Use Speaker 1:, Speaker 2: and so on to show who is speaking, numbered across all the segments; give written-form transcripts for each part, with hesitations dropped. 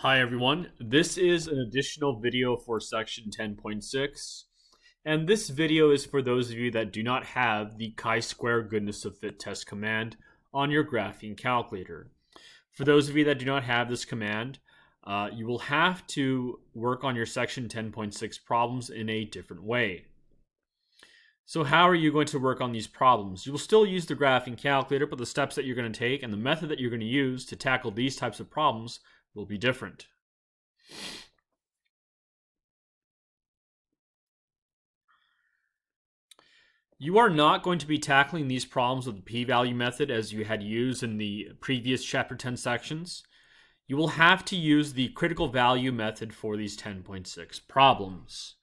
Speaker 1: Hi everyone, this is an additional video for section 10.6, and this video is for those of you that do not have the Chi-Square goodness of fit test command on your graphing calculator. For those of you that do not have this command, you will have to work on your section 10.6 problems in a different way. So how are you going to work on these problems? You will still use the graphing calculator, but the steps that you're going to take and the method that you're going to use to tackle these types of problems will be different. You are not going to be tackling these problems with the p-value method as you had used in the previous chapter 10 sections. You will have to use the critical value method for these 10.6 problems.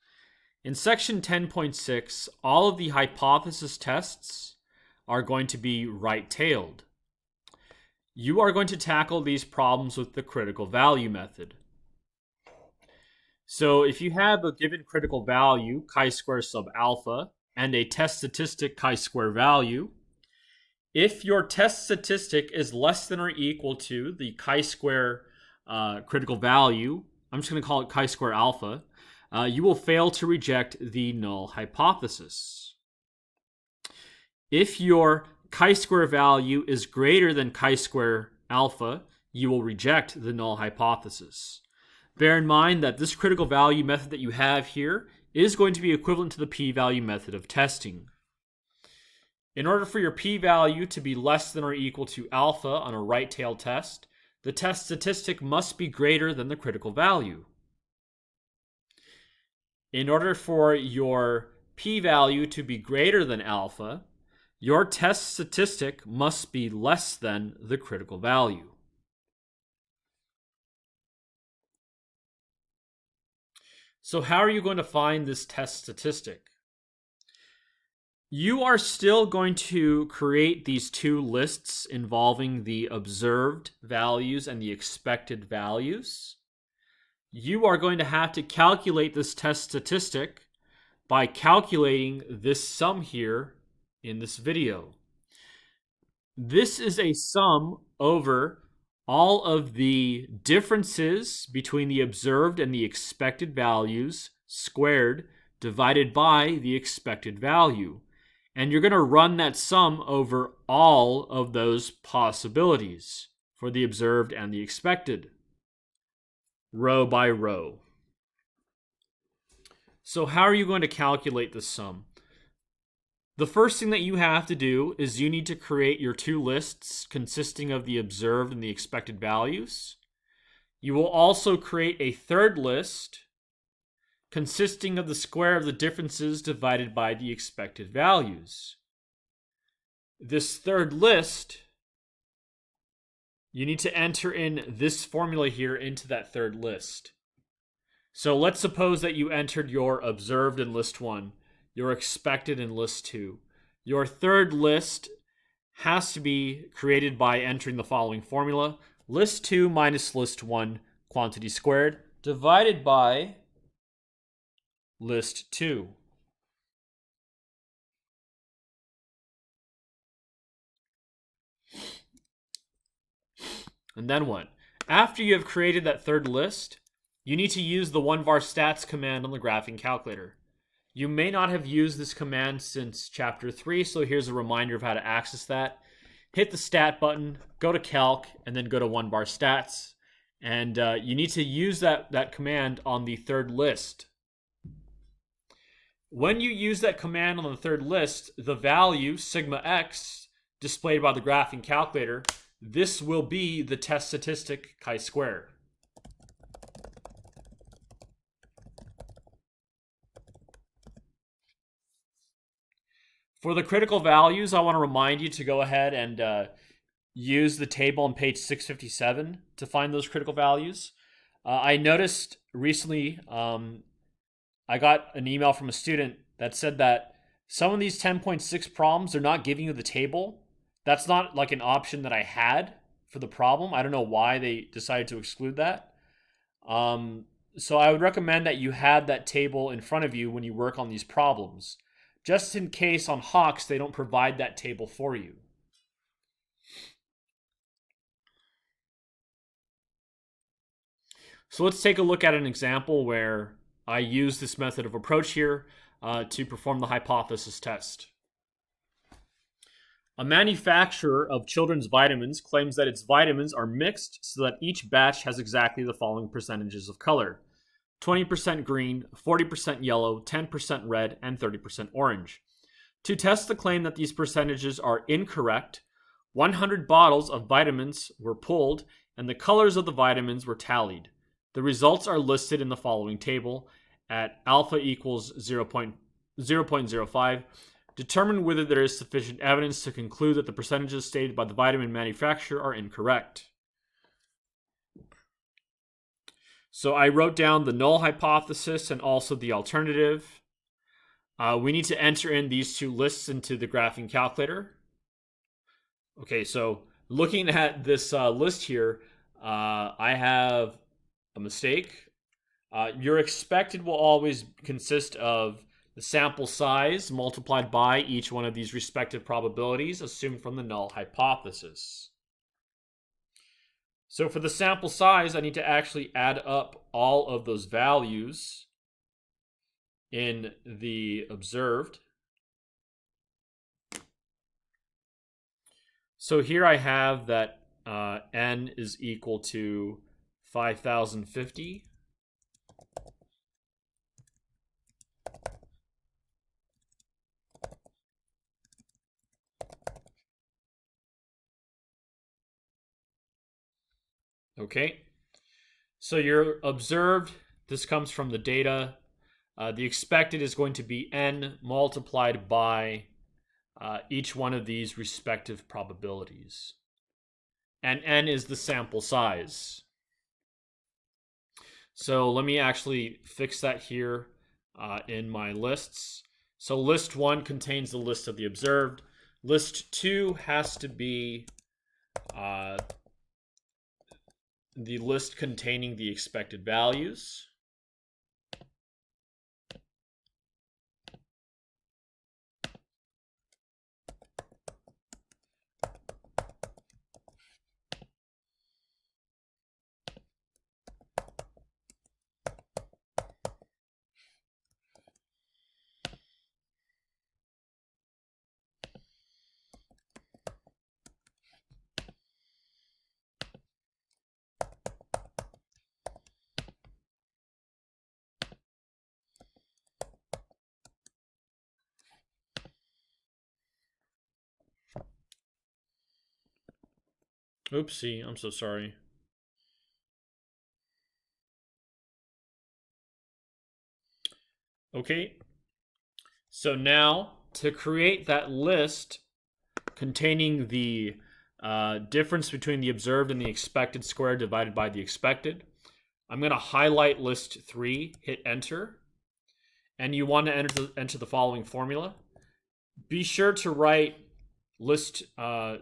Speaker 1: In section 10.6, all of the hypothesis tests are going to be right-tailed. You are going to tackle these problems with the critical value method. So if you have a given critical value, chi-square sub alpha, and a test statistic chi-square value, if your test statistic is less than or equal to the chi-square critical value, I'm just going to call it chi-square alpha, you will fail to reject the null hypothesis. If your chi-square value is greater than chi-square alpha, you will reject the null hypothesis. Bear in mind that this critical value method that you have here is going to be equivalent to the p-value method of testing. In order for your p-value to be less than or equal to alpha on a right-tailed test, the test statistic must be greater than the critical value. In order for your p-value to be greater than alpha, your test statistic must be less than the critical value. So how are you going to find this test statistic? You are still going to create these two lists involving the observed values and the expected values. You are going to have to calculate this test statistic by calculating this sum here in this video. This is a sum over all of the differences between the observed and the expected values squared divided by the expected value. And you're going to run that sum over all of those possibilities for the observed and the expected, row by row. So how are you going to calculate this sum? The first thing that you have to do is you need to create your two lists consisting of the observed and the expected values. You will also create a third list consisting of the square of the differences divided by the expected values. This third list, you need to enter in this formula here into that third list. So let's suppose that you entered your observed in list 1, your expected in list 2. Your third list has to be created by entering the following formula: list 2 minus list 1 quantity squared divided by list 2. And then what? After you have created that third list, you need to use the 1var stats command on the graphing calculator. You may not have used this command since chapter 3, so here's a reminder of how to access that. Hit the stat button, go to calc, and then go to 1var stats. And you need to use that command on the third list. When you use that command on the third list, the value, sigma x, displayed by the graphing calculator, this will be the test statistic chi-square. For the critical values, I want to remind you to go ahead and use the table on page 657 to find those critical values. I noticed recently I got an email from a student that said that some of these 10.6 problems, they're not giving you the table. That's not like an option that I had for the problem. I don't know why they decided to exclude that. So I would recommend that you have that table in front of you when you work on these problems, just in case on Hawks they don't provide that table for you. So let's take a look at an example where I use this method of approach here to perform the hypothesis test. A manufacturer of children's vitamins claims that its vitamins are mixed so that each batch has exactly the following percentages of color: 20% green, 40% yellow, 10% red, and 30% orange. To test the claim that these percentages are incorrect, 100 bottles of vitamins were pulled and the colors of the vitamins were tallied. The results are listed in the following table at alpha equals 0.05. Determine whether there is sufficient evidence to conclude that the percentages stated by the vitamin manufacturer are incorrect. So I wrote down the null hypothesis and also the alternative. We need to enter in these two lists into the graphing calculator. Okay, so looking at this list here, I have a mistake. Your expected will always consist of the sample size multiplied by each one of these respective probabilities assumed from the null hypothesis. So for the sample size, I need to actually add up all of those values in the observed. So here I have that n is equal to 5,050. Okay, so your observed, this comes from the data. The expected is going to be n multiplied by each one of these respective probabilities. And n is the sample size. So let me actually fix that here in my lists. So list 1 contains the list of the observed. List 2 has to be the list containing the expected values. Oopsie, I'm so sorry. Okay, so now to create that list containing the difference between the observed and the expected squared divided by the expected, I'm going to highlight list 3, hit enter, and you want to enter the following formula. Be sure to write list 1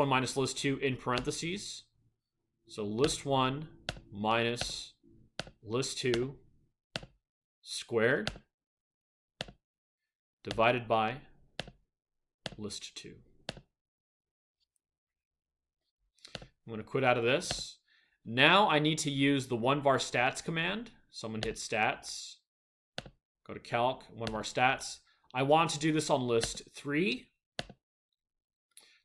Speaker 1: minus list 2 in parentheses. So list 1 minus list 2 squared divided by list 2. I'm going to quit out of this. Now I need to use the 1var stats command. So I'm going to hit stats, go to calc, 1var stats. I want to do this on list 3.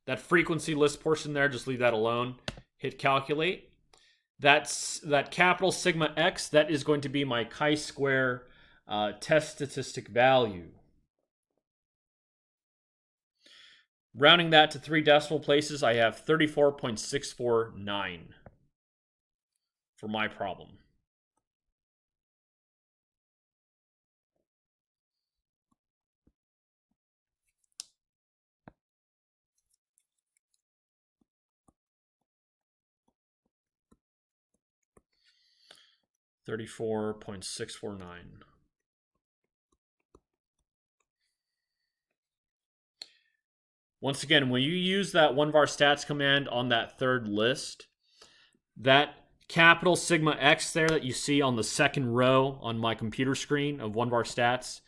Speaker 1: That frequency list portion there, just leave that alone. Hit calculate. That's that capital sigma x, that is going to be my chi-square test statistic value. Rounding that to 3 decimal places, I have 34.649 for my problem. $34.649. Once again, when you use that 1var stats command on that third list, that capital sigma x there that you see on the second row on my computer screen of 1var stats,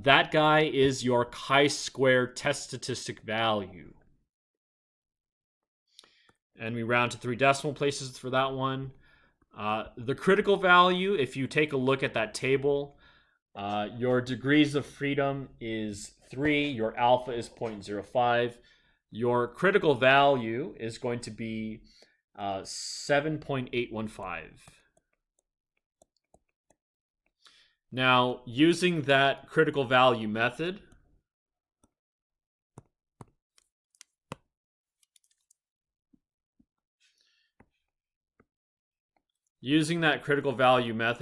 Speaker 1: that guy is your chi-square test statistic value. And we round to 3 decimal places for that one. The critical value, if you take a look at that table, your degrees of freedom is 3, your alpha is 0.05. Your critical value is going to be 7.815. Now, using that critical value method,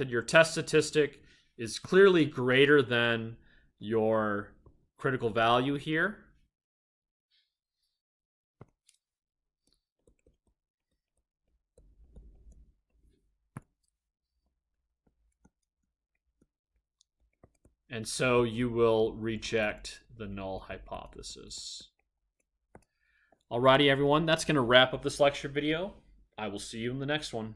Speaker 1: your test statistic is clearly greater than your critical value here. And so you will reject the null hypothesis. Alrighty, everyone, that's going to wrap up this lecture video. I will see you in the next one.